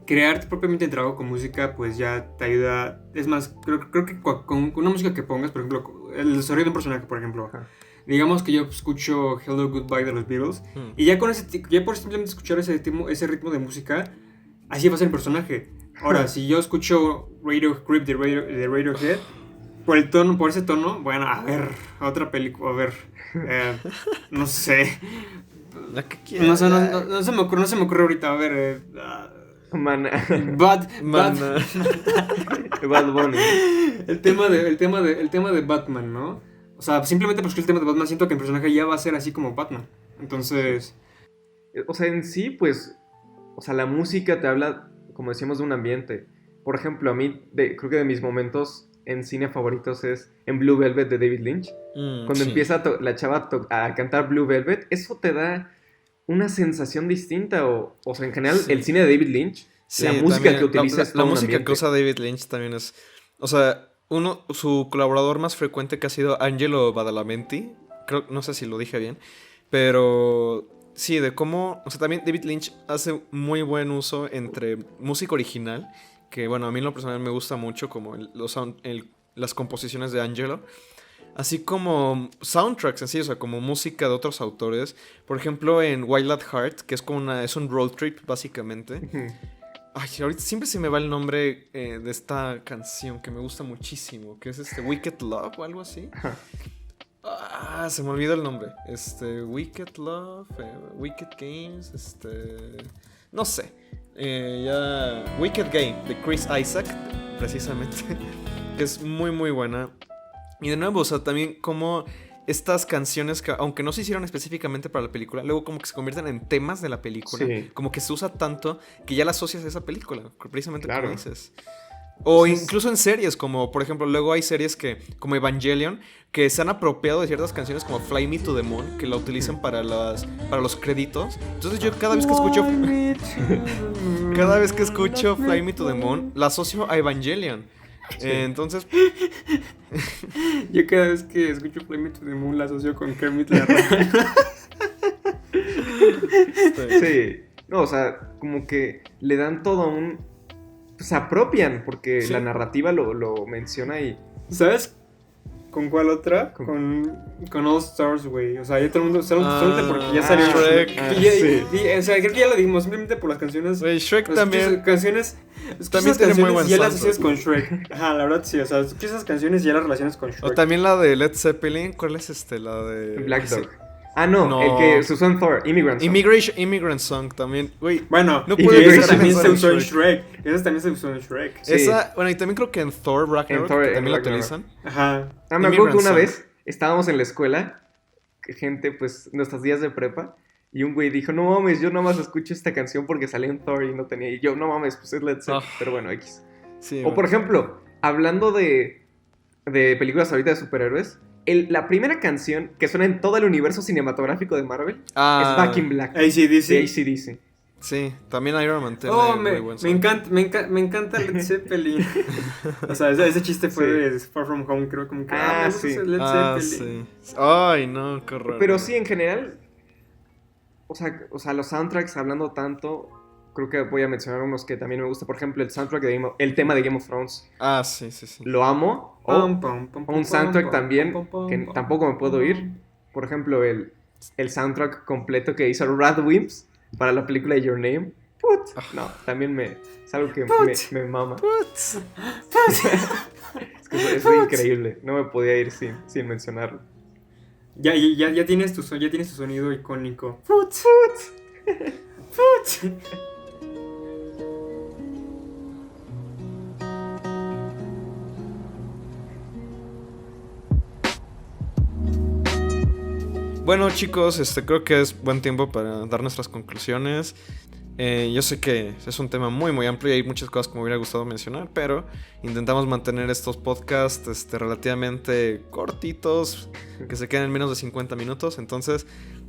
crear propiamente el trabajo con música pues ya te ayuda. Es más, creo que con una música que pongas, por ejemplo, el desarrollo de un personaje, por ejemplo. Ajá. Digamos que yo escucho Hello Goodbye de los Beatles y ya por simplemente escuchar ese ritmo de música, así va a ser el personaje. Ahora, si yo escucho Radio Creep de Radiohead, por ese tono, bueno, a ver, otra película, a ver, no sé. La que quieras. No se me ocurre ahorita, a ver. Man, Bad Bunny. el tema de Batman, ¿no? O sea, simplemente porque el tema de Batman siento que el personaje ya va a ser así como Batman. Entonces, O sea, en sí, pues, o sea, la música te habla, como decíamos, de un ambiente. Por ejemplo, a mí, creo que de mis momentos en cine favoritos es en Blue Velvet de David Lynch. Cuando sí. empieza la chava a cantar Blue Velvet, eso te da una sensación distinta. O sea, en general, Sí. el cine de David Lynch, Sí, la música también, que utiliza es la todo un música ambiente. que usa David Lynch también es... O sea, su colaborador más frecuente que ha sido Angelo Badalamenti, no sé si lo dije bien, pero sí, de cómo... O sea, también David Lynch hace muy buen uso entre música original, que bueno, a mí en lo personal me gusta mucho, como las composiciones de Angelo, así como soundtracks en sí, o sea, como música de otros autores. Por ejemplo, en Wild at Heart, que es un road trip, básicamente. Ujú. Ay, ahorita siempre se me va el nombre de esta canción que me gusta muchísimo, que es Wicked Love o algo así. Se me olvidó el nombre. Wicked Love, Wicked Games, no sé. Wicked Game de Chris Isaac, precisamente, que es muy muy buena. Y de nuevo, o sea, también como estas canciones que, aunque no se hicieron específicamente para la película, luego como que se convierten en temas de la película. Sí. Como que se usa tanto que ya la asocias a esa película, precisamente Claro. como dices. O incluso en series, como por ejemplo, luego hay series como Evangelion, que se han apropiado de ciertas canciones como Fly Me to the Moon, que la utilizan para los créditos. Entonces yo cada vez que escucho Fly Me to the Moon, la asocio a Evangelion. Sí. Entonces, yo cada vez que escucho Fly Me to the Moon la asocio con Kermit la Rana. Sí. No, o sea, como que le dan todo un... Se apropian, porque Sí. la narrativa lo menciona y... ¿Sabes con cuál otra? ¿Con- Con All Stars, güey. O sea, ya todo el mundo suelta porque ya salió Shrek. Shrek. O sea, creo que ya lo dijimos, simplemente por las canciones. güey, Shrek Las también. canciones. También tiene muy buen y ya las soundtrack. asocias con Shrek. Ajá, la verdad sí. O sea, escuchas esas canciones y ya las relacionas con Shrek. O también la de Led Zeppelin. ¿Cuál es la de Black sí. Dog. Ah, no, No. el que se usó en Thor, Immigrant Song. Immigrant Song también. Güey, Bueno, No y puede esa ser también mejor se en usó en Shrek. Shrek. Esa también se usó en Shrek. Sí. esa, bueno, y también creo que en Thor Ragnarok, En Thor- que en también la Ragnarok. utilizan. Ajá. Ah, me acuerdo que una Immigrant vez estábamos en la escuela, que gente, pues, nuestros días de prepa, y un güey dijo, no mames, yo nada más escucho esta canción porque salió en Thor y no tenía... Y yo, no mames, pues es Led Zeppelin, pero bueno, X. Sí, O por ejemplo, hablando de películas ahorita de superhéroes, la primera canción que suena en todo el universo cinematográfico de Marvel es Back in Black, de AC/DC. AC/DC. Sí, también Iron Man tiene Oh, muy buen me soundtrack. encanta Led Zeppelin. O sea, ese chiste fue Sí. de Far From Home, creo, como que Ah, me gusta sí. ese Led Zeppelin. Sí. Ay, no, qué horror. Pero sí, en general, o sea, los soundtracks, hablando tanto, creo que voy a mencionar unos que también me gusta. Por ejemplo, el soundtrack el tema de Game of Thrones. Ah, sí, sí, sí. Lo amo. Pum, pum, pum, O un pum, soundtrack pum, también, pum, pum, que pum, tampoco me puedo pum. ir. Por ejemplo, el soundtrack completo que hizo Radwimps para la película Your Name. Put. No, también es algo que me mama. Es que es increíble. No me podía ir sin mencionarlo. Ya tienes tu sonido icónico. Bueno, chicos, creo que es buen tiempo para dar nuestras conclusiones. Yo sé que es un tema muy muy amplio y hay muchas cosas que me hubiera gustado mencionar, pero intentamos mantener estos podcasts relativamente cortitos, que se queden en menos de 50 minutos. Entonces,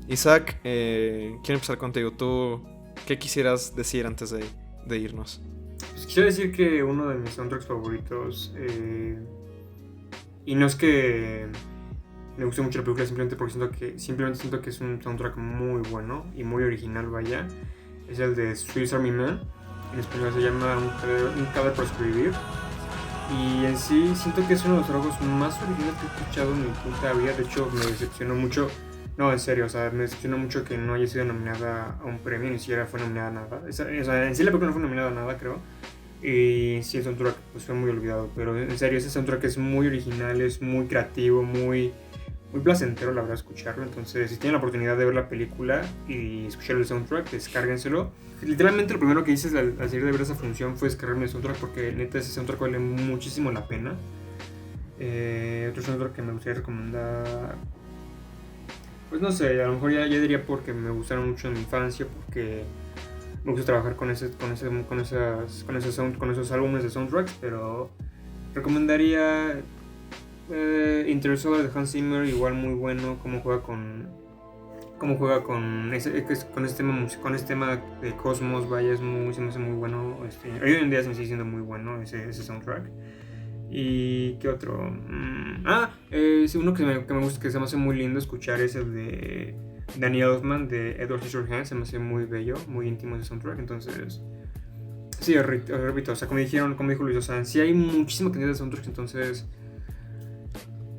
Isaac, quiero empezar contigo. ¿Tú qué quisieras decir antes de irnos? Pues quisiera decir que uno de mis soundtracks favoritos, y no es que me guste mucho la película, simplemente siento que es un soundtrack muy bueno y muy original, vaya, es el de Swiss Army Man. En español se llama Un cadáver por escribir. Y en sí siento que es uno de los trabajos más originales que he escuchado en mi puta vida. De hecho, me decepcionó mucho. No, en serio, o sea, me decepcionó mucho que no haya sido nominada a un premio, ni siquiera fue nominada a nada. O sea, en sí la película no fue nominada a nada, creo. Y sí, el soundtrack pues, fue muy olvidado. Pero en serio, ese soundtrack es muy original, es muy creativo, muy placentero, la verdad, escucharlo. Entonces, si tienen la oportunidad de ver la película y escuchar el soundtrack, descárguenselo. Literalmente lo primero que hice al salir de ver esa función fue descargarme el soundtrack, porque neta ese soundtrack vale muchísimo la pena. Otro soundtrack que me gustaría recomendar, pues no sé, a lo mejor ya diría porque me gustaron mucho en mi infancia, porque me gusta trabajar con esos álbumes de soundtracks, pero recomendaría Interstellar de Hans Zimmer, igual muy bueno, cómo juega con este tema de cosmos, vaya, se me hace muy bueno. Hoy en día se me sigue siendo muy bueno ese soundtrack. ¿Y qué otro? Es uno que me gusta, que se me hace muy lindo escuchar, es el de Danny Elfman, de Edward Scissorhands. Se me hace muy bello, muy íntimo ese soundtrack. Entonces, sí, repito, o sea, como dijo Luis, o sea, sí hay muchísima cantidad de soundtracks. Entonces,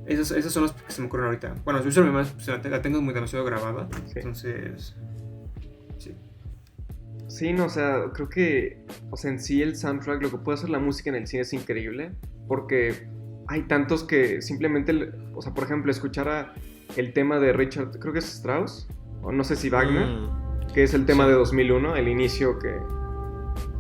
esas son las que se me ocurren ahorita. Bueno, Swiss Army Man la tengo demasiado grabada. Sí. Entonces, sí. Sí, no, o sea, creo que, o sea, en sí el soundtrack, lo que puede hacer la música en el cine es increíble, porque hay tantos que simplemente, o sea, por ejemplo, escuchar el tema de Richard, creo que es Strauss, o no sé si Wagner, que es el tema de 2001, el inicio que...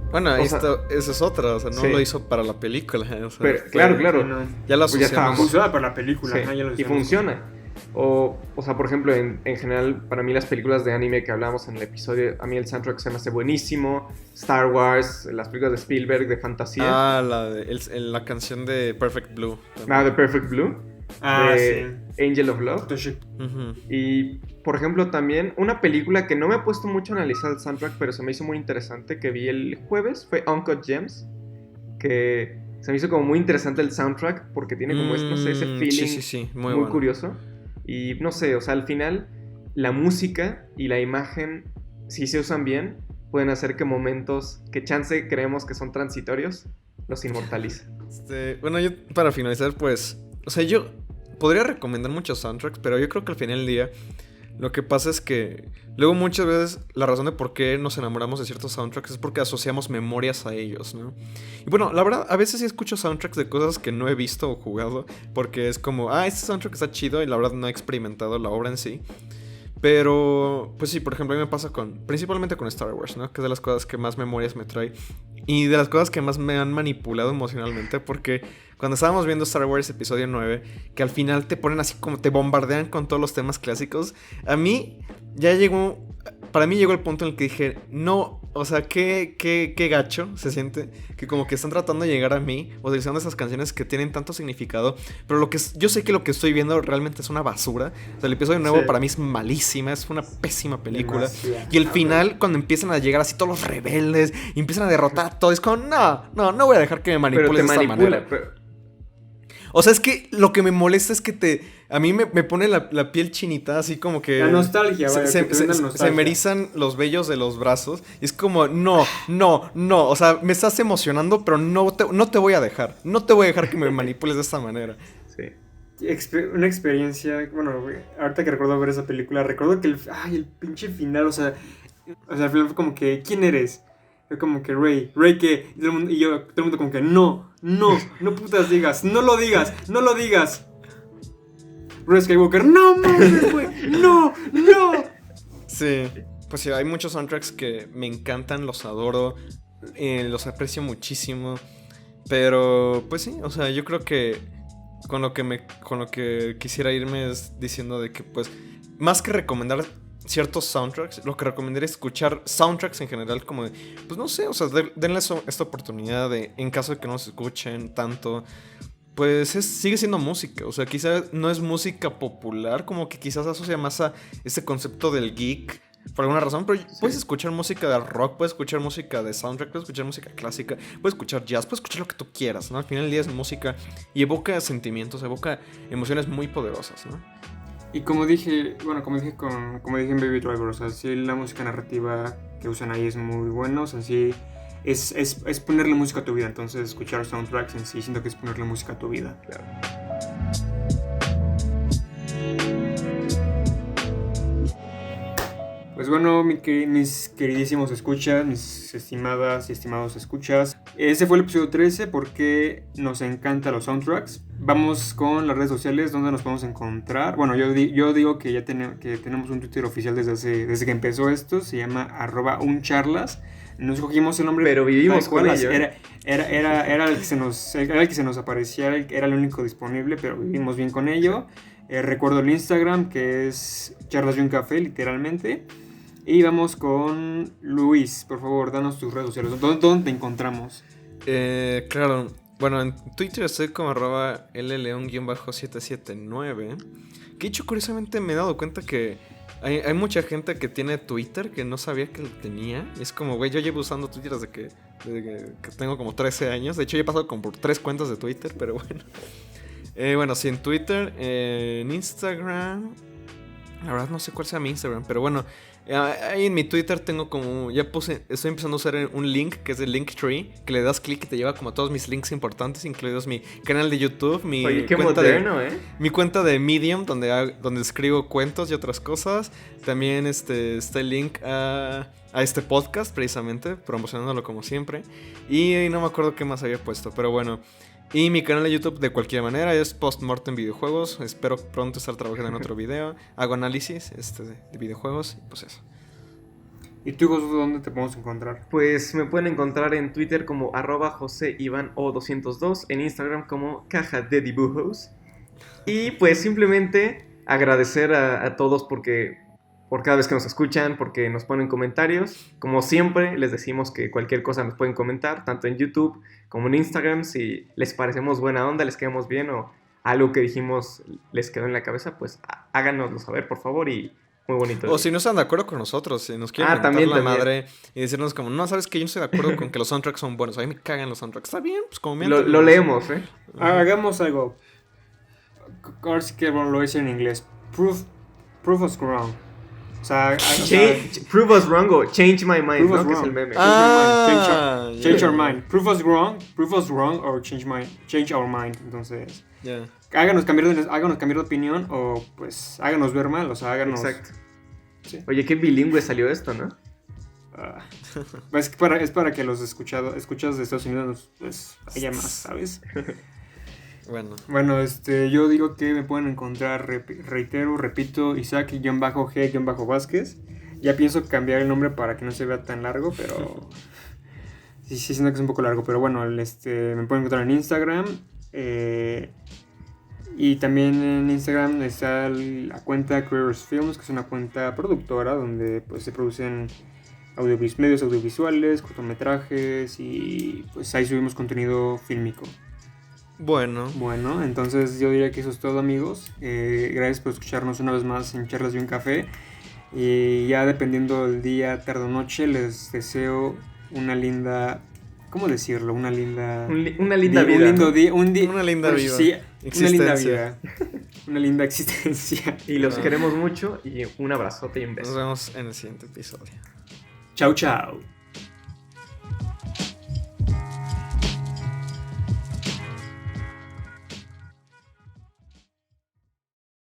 Bueno, esa es otra, o sea, no lo hizo para la película. O sea, pero, claro. No, ya lo asociamos. Usada para la película, sí, ya lo y funciona. O sea, por ejemplo, en general, para mí las películas de anime que hablamos en el episodio, a mí el soundtrack se me hace buenísimo. Star Wars, las películas de Spielberg de fantasía. La canción de Perfect Blue. De Perfect Blue. De sí. Angel of Love. Uh-huh. Y, por ejemplo, también una película que no me he puesto mucho a analizar el soundtrack, pero se me hizo muy interesante, que vi el jueves, fue Uncut Gems, que se me hizo como muy interesante el soundtrack, porque tiene como no sé, ese feeling sí, muy bueno. Curioso. Y no sé, o sea, al final la música y la imagen, si se usan bien, pueden hacer que momentos que chance creemos que son transitorios, los inmortalicen. Bueno, yo para finalizar, pues, o sea, yo podría recomendar muchos soundtracks, pero yo creo que al final del día lo que pasa es que luego muchas veces la razón de por qué nos enamoramos de ciertos soundtracks es porque asociamos memorias a ellos, ¿no? Y bueno, la verdad, a veces sí escucho soundtracks de cosas que no he visto o jugado, porque es como, este soundtrack está chido y la verdad no he experimentado la obra en sí. Pero, pues sí, por ejemplo, a mí me pasa principalmente con Star Wars, ¿no? Que es de las cosas que más memorias me trae y de las cosas que más me han manipulado emocionalmente, porque cuando estábamos viendo Star Wars episodio 9, que al final te ponen así como te bombardean con todos los temas clásicos, para mí llegó el punto en el que dije, no, o sea, qué gacho se siente, que como que están tratando de llegar a mí, utilizando esas canciones que tienen tanto significado, pero yo sé que lo que estoy viendo realmente es una basura. O sea, el episodio nuevo para mí es malísima, es una pésima película. Demasiado. Y el final, cuando empiezan a llegar así todos los rebeldes, y empiezan a derrotar a todo, es como, no voy a dejar que me manipules de esta manera. O sea, es que lo que me molesta es que a mí me pone la piel chinita, así como que... La nostalgia, vaya, se me erizan los vellos de los brazos. Y es como, no. O sea, me estás emocionando, pero no te voy a dejar. No te voy a dejar que me manipules de esta manera. Sí. Una experiencia... Bueno, ahorita que recuerdo ver esa película, recuerdo que el pinche final, o sea, al final fue como que, ¿quién eres? Fue como que Rey ¿qué? Y todo el mundo como que no putas digas, no lo digas. Rey Skywalker, no mames, güey, no. Sí, pues sí, hay muchos soundtracks que me encantan, los adoro, los aprecio muchísimo, pero pues sí, o sea, yo creo que con lo que quisiera irme es diciendo de que pues, más que recomendar ciertos soundtracks, lo que recomendaría es escuchar soundtracks en general, como de, pues no sé, o sea, denle esta oportunidad de, en caso de que no se escuchen tanto, pues sigue siendo música, o sea, quizás no es música popular, como que quizás asocia más a ese concepto del geek, por alguna razón, pero puedes escuchar música de rock, puedes escuchar música de soundtrack, puedes escuchar música clásica, puedes escuchar jazz, puedes escuchar lo que tú quieras, ¿no? Al final del día es música y evoca sentimientos, evoca emociones muy poderosas, ¿no? Y como dije en Baby Driver, o sea, sí la música narrativa que usan ahí es muy buena, o sea, sí es ponerle música a tu vida, entonces escuchar soundtracks en sí siento que es ponerle música a tu vida. Claro. Pues bueno, mis queridísimos escuchas, mis estimadas y estimados escuchas, ese fue el episodio 13, porque nos encantan los soundtracks. Vamos con las redes sociales, donde nos podemos encontrar. Bueno, yo digo que ya tenemos un Twitter oficial desde que empezó esto, se llama @uncharlas. Nos escogimos el nombre, pero vivimos con ello. Era el que se nos aparecía, era el único disponible, pero vivimos bien con ello. Recuerdo el Instagram, que es charlas y un café, literalmente. Y vamos con Luis, por favor, danos tus redes sociales. ¿Dónde te encontramos? Claro, bueno, en Twitter estoy como @lleon_779. Que hecho, curiosamente me he dado cuenta que hay mucha gente que tiene Twitter que no sabía que lo tenía. Y es como, güey, yo llevo usando Twitter desde que tengo como 13 años. De hecho, ya he pasado como por 3 cuentas de Twitter, pero bueno. Bueno, sí, en Twitter, en Instagram. La verdad no sé cuál sea mi Instagram, pero bueno, ahí en mi Twitter tengo como, estoy empezando a usar un link que es el Linktree, que le das clic y te lleva como a todos mis links importantes, incluidos mi canal de YouTube, Oye, qué moderno, mi cuenta de Medium, donde escribo cuentos y otras cosas. También está el link a este podcast, precisamente, promocionándolo como siempre. Y no me acuerdo qué más había puesto, pero bueno. Y mi canal de YouTube, de cualquier manera, es Postmortem Videojuegos. Espero pronto estar trabajando en otro video. Hago análisis de videojuegos y pues eso. ¿Y tú, Josué, dónde te podemos encontrar? Pues me pueden encontrar en Twitter como @JoseIvanO202, en Instagram como Caja de Dibujos. Y pues simplemente agradecer a todos por cada vez que nos escuchan, porque nos ponen comentarios. Como siempre, les decimos que cualquier cosa nos pueden comentar, tanto en YouTube como en Instagram. Si les parecemos buena onda, les quedamos bien o algo que dijimos les quedó en la cabeza, pues háganoslo saber, por favor, y muy bonito. O si no están de acuerdo con nosotros, si nos quieren también madre y decirnos como, no, ¿sabes qué? Yo no estoy de acuerdo con que los soundtracks son buenos. A mí me cagan los soundtracks. Está bien, pues como lo leemos, Hagamos algo. Ahora sí que lo hice en inglés. Proof us wrong. O sea, prove us wrong o change my mind, ¿no? Que es el meme. Change your mind. Prove us wrong or change our mind. Entonces, háganos cambiar de opinión o pues háganos ver mal, o sea, háganos. Exacto. Sí. Oye, qué bilingüe salió esto, ¿no? Es para que los escuchas de Estados Unidos pues haya más, ¿sabes? Bueno, yo digo que me pueden encontrar, repito, Isaac_G_Vázquez. Ya pienso cambiar el nombre para que no se vea tan largo, pero sí siento que es un poco largo, pero bueno, me pueden encontrar en Instagram. Y también en Instagram está la cuenta Creators Films, que es una cuenta productora donde pues se producen medios audiovisuales, cortometrajes, y pues ahí subimos contenido fílmico. Bueno, entonces yo diría que eso es todo, amigos. Gracias por escucharnos una vez más en Charlas de un Café. Y ya dependiendo del día, tarde o noche, les deseo una linda... ¿Cómo decirlo? Una linda vida. Una linda vida. Una linda vida. Sí, una linda vida. Una linda existencia. Y los queremos mucho y un abrazote y un beso. Nos vemos en el siguiente episodio. Chau, chau.